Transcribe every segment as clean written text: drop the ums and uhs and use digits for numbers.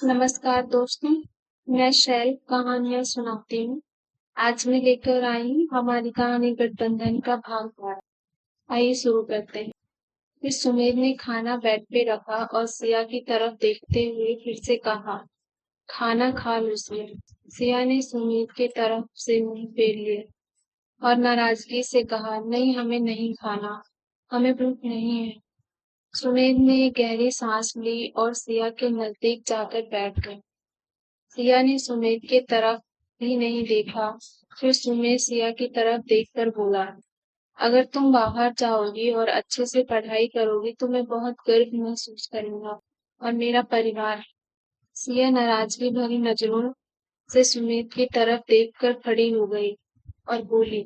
नमस्कार दोस्तों, मैं शैल कहानियाँ सुनाती हूँ। आज मैं लेकर आई हूँ हमारी कहानी गठबंधन का भाग 12। आइए शुरू करते हैं। फिर सुमेर ने खाना बेड पे रखा और सिया की तरफ देखते हुए फिर से कहा, खाना खा लो सिया। सिया ने सुमेर के तरफ से मुंह फेर लिया और नाराजगी से कहा, नहीं हमें नहीं खाना, हमें भूख नहीं है। सुमेर ने गहरी सांस ली और सिया के नजदीक जाकर बैठ गया। सिया ने सुमेर की तरफ भी नहीं देखा। फिर सुमेर सिया की तरफ देखकर बोला, अगर तुम बाहर जाओगी और अच्छे से पढ़ाई करोगी तो मैं बहुत गर्व महसूस करूंगा और मेरा परिवार। सिया नाराजगी भरी नजरों से सुमेर की तरफ देखकर खड़ी हो गई और बोली,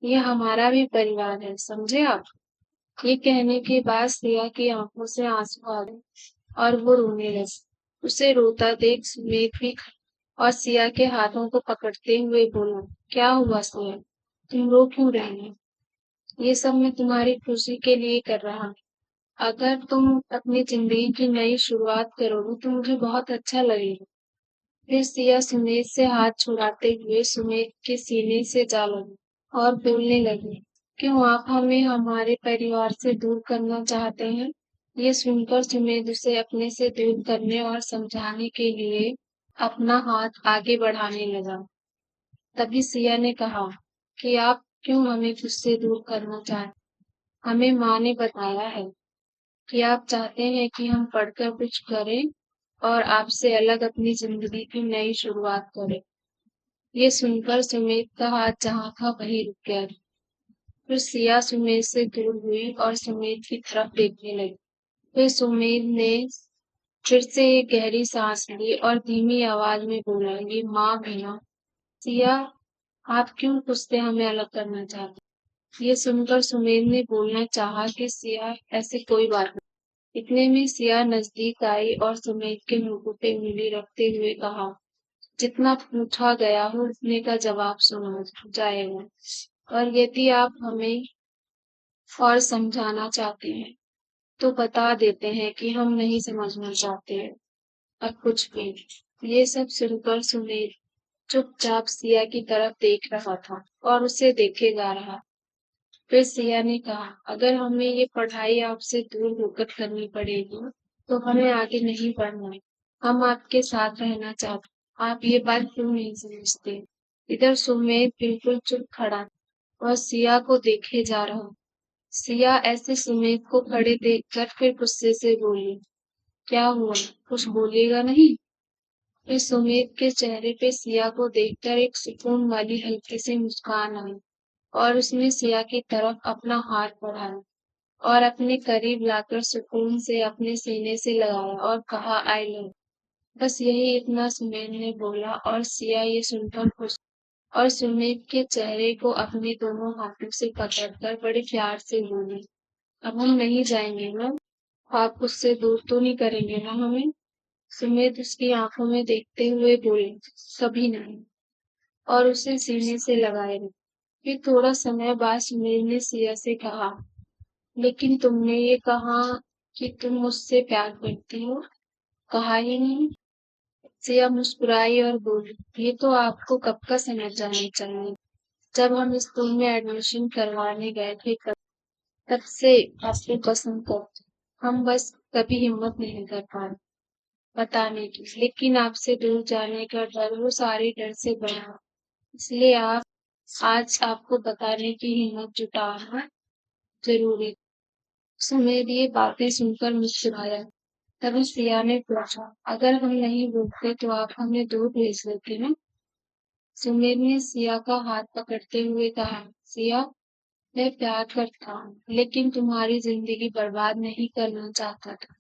ये हमारा भी परिवार है, समझे आप? ये कहने के बाद सिया की आंखों से आंसू आ गए और वो रोने लगी। उसे रोता देख सुमेर भी और सिया के हाथों को पकड़ते हुए बोला, क्या हुआ सिया? तुम रो क्यों रही हो? ये सब मैं तुम्हारी खुशी के लिए कर रहा हूँ। अगर तुम अपनी जिंदगी की नई शुरुआत करोगे तो मुझे बहुत अच्छा लगेगा। फिर सिया सुमेर से हाथ छुड़ाते हुए सुमेर के सीने से जा लगी और बोलने लगी, क्यों आप हमें हमारे परिवार से दूर करना चाहते हैं? ये सुनकर सुमेर उसे अपने से दूर करने और समझाने के लिए अपना हाथ आगे बढ़ाने लगा। तभी सिया ने कहा कि आप क्यों हमें खुद से दूर करना चाहते? हमें माँ ने बताया है कि आप चाहते हैं कि हम पढ़कर कुछ करें और आपसे अलग अपनी जिंदगी की नई शुरुआत करें। ये सुनकर सुमेर का हाथ जहाँ था वहीं रुक गया। फिर सिया सुमेर से दूर हुई और सुमेर की तरफ देखने लगी। फिर सुमेर ने फिर से एक गहरी सांस ली और धीमी आवाज में बोला, ये माँ भी ना। सिया, आप क्यों खुद से हमें अलग करना चाहते? ये सुनकर सुमेर ने बोलना चाहा कि सिया ऐसे कोई बात नहीं। इतने में सिया नजदीक आई और सुमेर के मुंह पे उंगली रखते हुए कहा, जितना पूछा गया हो उतने का जवाब सुना जाएगा और यदि आप हमें और समझाना चाहते हैं तो बता देते हैं कि हम नहीं समझना चाहते हैं अब कुछ भी। ये सब सुनकर सुमेर चुपचाप सिया की तरफ देख रहा था और उसे देखे जा रहा। फिर सिया ने कहा, अगर हमें ये पढ़ाई आपसे दूर होकर करनी पड़ेगी तो हमें आगे नहीं बढ़ना है। हम आपके साथ रहना चाहते हैं। आप ये बात क्यों नहीं समझते? इधर सुमेर बिल्कुल चुप खड़ा और सिया को देखे जा रहा। सिया ऐसे सुमेर को खड़े देखकर फिर गुस्से से बोली, क्या हुआ? कुछ बोलेगा नहीं? फिर सुमेर के चेहरे पे सिया को देखकर एक सुकून वाली हल्की सी मुस्कान आई और उसने सिया की तरफ अपना हाथ बढ़ाया और अपने करीब लाकर सुकून से अपने सीने से लगाया और कहा, आई लव। बस यही इतना सुमेर ने बोला और सिया ये सुनकर खुश और सुमेर के चेहरे को अपने दोनों हाथों से पकड़कर बड़े प्यार से बोली, अब हम नहीं जाएंगे ना? आप उससे दूर तो नहीं करेंगे ना हमें? सुमेर उसकी आंखों में देखते हुए बोले, कभी नहीं, और उसे सीने से लगाए रहे। फिर थोड़ा समय बाद सुमेर ने सिया से कहा, लेकिन तुमने ये कहा कि तुम मुझसे प्यार करती हो, कहा ही नहीं। सिया मुस्कुराई और बोली, ये तो आपको कब का समझ जाना चाहिए। जब हम स्कूल में एडमिशन करवाने गए थे तब से आपको पसंद करते, हम बस कभी हिम्मत नहीं कर पाए बताने की। लेकिन आपसे दूर जाने का डर वो सारे डर से बड़ा, इसलिए आप आज आपको बताने की हिम्मत जुटाना जरूरी। सुमेर ये बातें सुनकर मुस्कुराया। तभी सिया ने पूछा, अगर हम नहीं बोलते तो आप हमें दूर भेज देते ना? सुमेर ने सिया का हाथ पकड़ते हुए कहा, सिया, मैं प्यार करता हूँ लेकिन तुम्हारी जिंदगी बर्बाद नहीं करना चाहता था।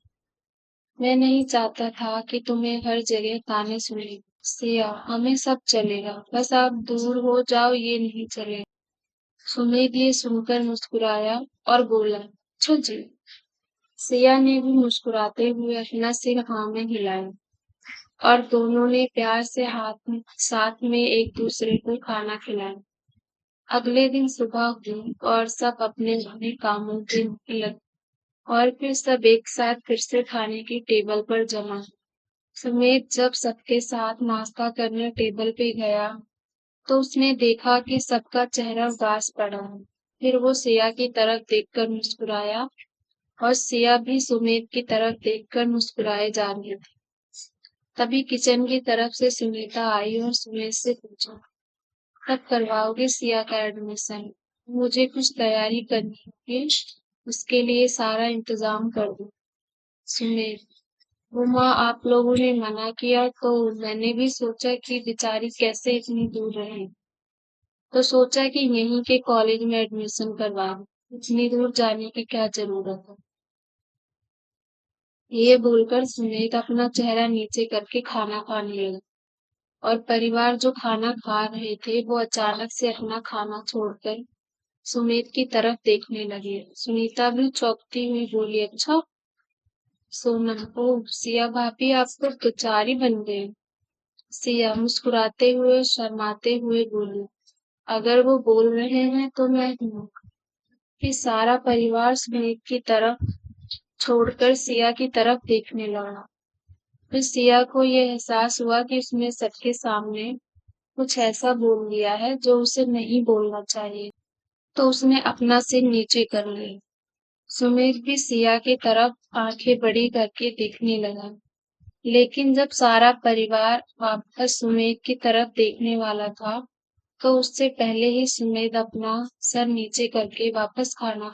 मैं नहीं चाहता था कि तुम्हें हर जगह ताने सुने। सिया, हमें सब चलेगा, बस आप दूर हो जाओ ये नहीं चलेगा। सुमेर ये सुनकर मुस्कुराया और बोला, अच्छा जी। सिया ने भी मुस्कुराते हुए अपना सिर हाँ में हिलाया और दोनों ने प्यार से साथ में एक दूसरे को खाना खिलाया। अगले दिन सुबह हुई और सब अपने अपने कामों पे लगे और फिर सब एक साथ फिर से खाने की टेबल पर जमा। सुमित जब सबके साथ नाश्ता करने टेबल पे गया तो उसने देखा कि सबका चेहरा उदास पड़ा है। फिर वो सिया की तरफ देखकर मुस्कुराया और सिया भी सुमित की तरफ देखकर मुस्कुराए जा रही थी। तभी किचन की तरफ से सुनीता आई और सुमित से पूछा, कब करवाओगे सिया का एडमिशन? मुझे कुछ तैयारी करनी होगी, उसके लिए सारा इंतजाम कर दो। सुमित, उमा आप लोगों ने मना किया तो मैंने भी सोचा कि बेचारी कैसे इतनी दूर रहे, तो सोचा कि यहीं के कॉलेज में एडमिशन करवा लूं। इतनी दूर जाने की क्या जरूरत है? ये बोलकर सुमित अपना चेहरा नीचे करके खाना खाने लगा और परिवार जो खाना खा रहे थे वो अचानक से अपना खाना छोड़कर सुमित की तरफ देखने लगे। सुनीता भी चौंकती हुई बोली, अच्छा सोनम, ओ सिया भाभी आप तो बेचारी बन गए। सिया मुस्कुराते हुए शर्माते हुए बोली, अगर वो बोल रहे हैं तो मैं हूँ। फिर सारा परिवार सुमित की तरफ छोड़कर सिया की तरफ देखने लगा। फिर सिया को ये एहसास हुआ कि उसने सबके सामने कुछ ऐसा बोल दिया है जो उसे नहीं बोलना चाहिए, तो उसने अपना सिर नीचे कर लिया। सुमित भी सिया की तरफ आंखें बड़ी करके देखने लगा, लेकिन जब सारा परिवार वापस सुमित की तरफ देखने वाला था, तो उससे पहले ही सुमित अपना सर नीचे करके वापस खाना।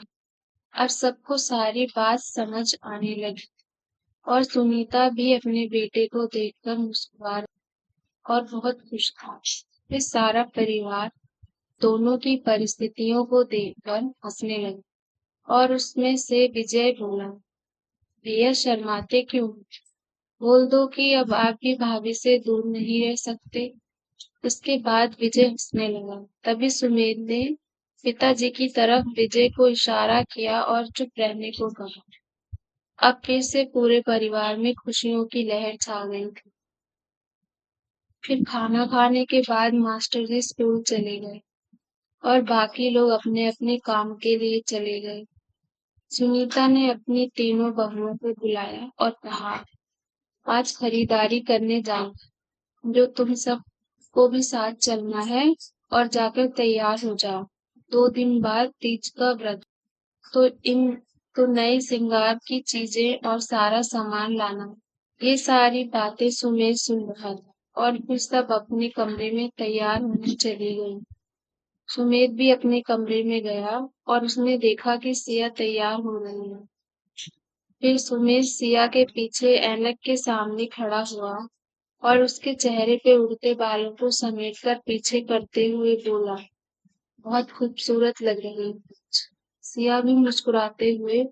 अब सबको सारी बात समझ आने लगी और सुनीता भी अपने बेटे को देखकर मुस्कुरा और बहुत खुश था। फिर सारा परिवार दोनों की परिस्थितियों को देखकर हंसने लगा और उसमें से विजय बोला, भैया शर्माते क्यों? बोल दो कि अब आप भी भाभी से दूर नहीं रह सकते। उसके बाद विजय हंसने लगा। तभी सुमेध ने पिताजी की तरफ विजय को इशारा किया और चुप रहने को कहा। अब फिर से पूरे परिवार में खुशियों की लहर छा गई थी। फिर खाना खाने के बाद मास्टर जी स्कूल चले गए और बाकी लोग अपने अपने काम के लिए चले गए। सुनीता ने अपनी तीनों बहुओं को बुलाया और कहा, आज खरीदारी करने जाओ, जो तुम सब को भी साथ चलना है और जाकर तैयार हो जाओ। 2 दिन बाद तीज का व्रत, तो इन तो नए श्रृंगार की चीजें और सारा सामान लाना। ये सारी बातें सुमेर सुन रहा था और फिर सब अपने कमरे में तैयार होने चली गई। सुमेर भी अपने कमरे में गया और उसने देखा कि सिया तैयार हो रही है। फिर सुमेर सिया के पीछे ऐनक के सामने खड़ा हुआ और उसके चेहरे पे उड़ते बालों को समेटकर पीछे करते हुए बोला, बहुत खूबसूरत लग रही है। सिया भी मुस्कुराते हुए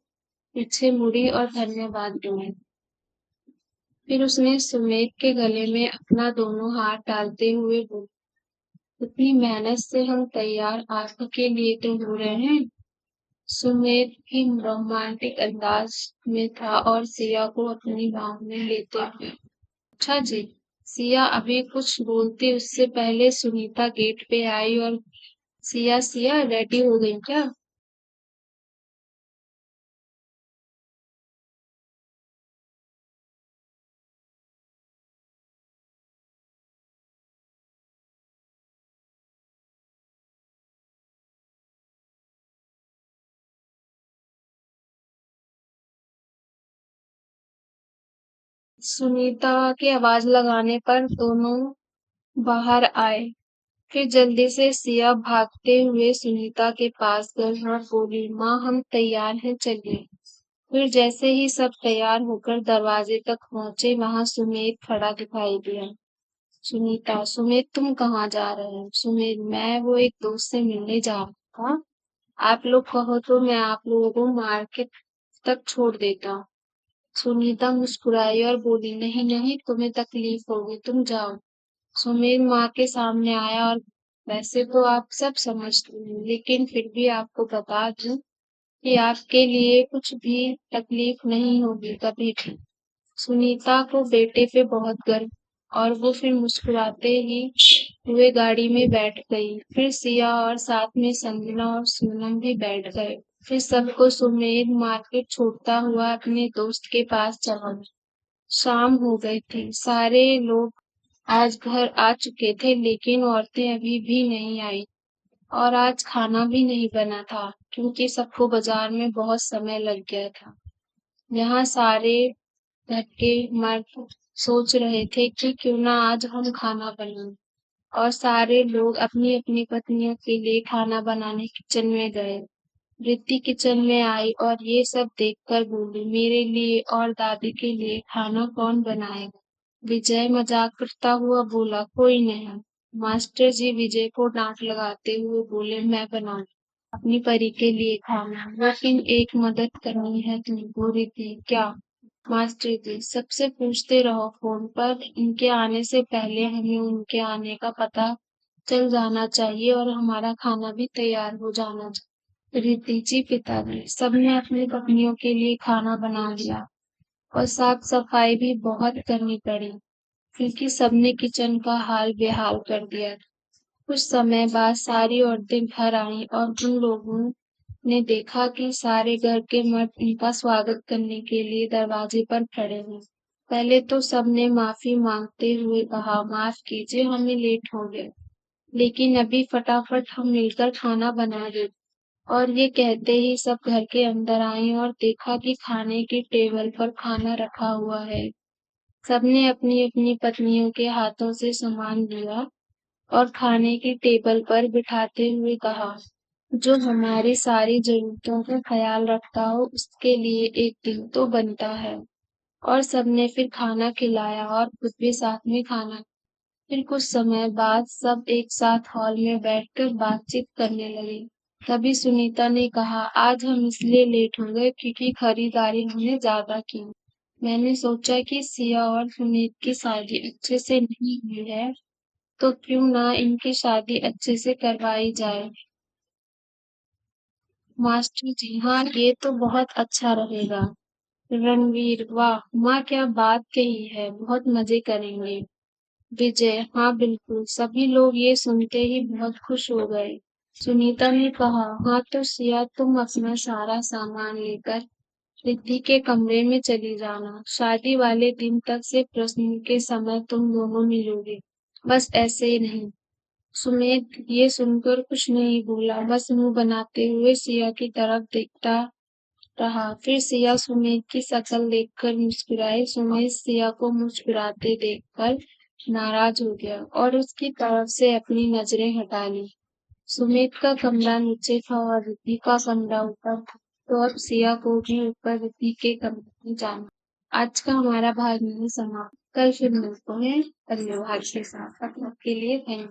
पीछे मुड़ी और धन्यवाद बोली। फिर उसने सुमेर के गले में अपना दोनों हाथ डालते हुए बोला, इतनी मेहनत से हम तैयार आपके लिए तो हो रहे हैं। सुमेर भी रोमांटिक अंदाज में था और सिया को अपनी बाहों में लेते हुए, अच्छा जी। सिया अभी कुछ बोलती उससे पहले सुनीता गेट पे आई और सिया सिया रेडी हो गई क्या? सुनीता की आवाज लगाने पर दोनों बाहर आए। फिर जल्दी से सिया भागते हुए सुनीता के पास गई और बोली, माँ हम तैयार हैं, चलिए। फिर जैसे ही सब तैयार होकर दरवाजे तक पहुंचे, वहां सुमित खड़ा दिखाई दिया। सुनीता, सुमित तुम कहाँ जा रहे हो? सुमित, मैं वो एक दोस्त से मिलने जा रहा था। आप लोग कहो तो मैं आप लोगों को मार्केट तक छोड़ देता हूँ। सुनीता मुस्कुराई और बोली, नहीं नहीं तुम्हें तकलीफ होगी, तुम जाओ। सुमित माँ के सामने आया और वैसे तो आप सब समझते हैं, लेकिन फिर भी आपको बता दूं कि आपके लिए कुछ भी तकलीफ नहीं होगी कभी भी। सुनीता को बेटे पे बहुत गर्व और वो फिर मुस्कुराते ही हुए गाड़ी में बैठ गई। फिर सिया और साथ में संजना और सोनम भी बैठ गए। फिर सबको सुमेध मार्केट छोड़ता हुआ अपने दोस्त के पास चला गया। शाम हो गई थी। सारे लोग आज घर आ चुके थे लेकिन औरतें अभी भी नहीं आई और आज खाना भी नहीं बना था क्योंकि सबको बाजार में बहुत समय लग गया था। यहाँ सारे घर के मर्द सोच रहे थे कि क्यों ना आज हम खाना बनाएं और सारे लोग अपनी अपनी पत्नियों के लिए खाना बनाने किचन में गए। रिद्धि किचन में आई और ये सब देखकर बोली, मेरे लिए और दादी के लिए खाना कौन बनाएगा? विजय मजाक करता हुआ बोला, कोई नहीं। मास्टर जी विजय को डांट लगाते हुए बोले, मैं बनाऊंगा अपनी परी के लिए खाना, लेकिन एक मदद करनी है तुमको। रिद्धि, क्या? मास्टर जी, सबसे पूछते रहो फोन पर, इनके आने से पहले हमें उनके आने का पता चल जाना चाहिए और हमारा खाना भी तैयार हो जाना चाहिए। रिद्धि जी, पिताजी, सबने अपनी पत्नियों के लिए खाना बना लिया और साफ सफाई भी बहुत करनी पड़ी क्योंकि सबने किचन का हाल बेहाल कर दिया। कुछ समय बाद सारी औरतें घर आईं और उन लोगों ने देखा कि सारे घर के मर्द उनका स्वागत करने के लिए दरवाजे पर खड़े हैं। पहले तो सबने माफी मांगते हुए कहा, माफ कीजिए, हमें लेट हो गया, लेकिन अभी फटाफट हम मिलकर खाना बना लें। और ये कहते ही सब घर के अंदर आई और देखा कि खाने की टेबल पर खाना रखा हुआ है। सबने अपनी अपनी पत्नियों के हाथों से सामान लिया और खाने की टेबल पर बिठाते हुए कहा, जो हमारी सारी जरूरतों का ख्याल रखता हो उसके लिए एक दिन तो बनता है। और सबने फिर खाना खिलाया और खुद भी साथ में खाना। फिर कुछ समय बाद सब एक साथ हॉल में बैठकर बातचीत करने लगे। तभी सुनीता ने कहा, आज हम इसलिए लेट हो गए क्योंकि खरीदारी हमने ज्यादा की। मैंने सोचा कि सिया और सुनीत की शादी अच्छे से नहीं हुई है, तो क्यों ना इनकी शादी अच्छे से करवाई जाए। मास्टर जी, हाँ, ये तो बहुत अच्छा रहेगा। रणवीर, वाह माँ, क्या बात कही है, बहुत मजे करेंगे। विजय, हाँ बिल्कुल। सभी लोग ये सुनते ही बहुत खुश हो गए। सुनीता ने कहा, हाँ तो सिया, तुम अपना सारा सामान लेकर रिद्धि के कमरे में चली जाना। शादी वाले दिन तक से प्रश्न के समय तुम दोनों मिलोगे, बस ऐसे ही नहीं। सुमित ये सुनकर कुछ नहीं बोला, बस मुंह बनाते हुए सिया की तरफ देखता रहा। फिर सिया सुमित की शक्ल देखकर मुस्कुराई। सुमित सिया को मुस्कुराते देखकर नाराज हो गया और उसकी तरफ से अपनी नजरें हटा ली। सुमित का कमरा नीचे था और रिद्धि का कमरा ऊपर था, तो अब सिया को भी ऊपर रिद्धि के कमरे में जाना। आज का हमारा भाग नहीं समाप्त, कल फिर मिलते हैं अगले भाग के साथ। तब तक के लिए थैंक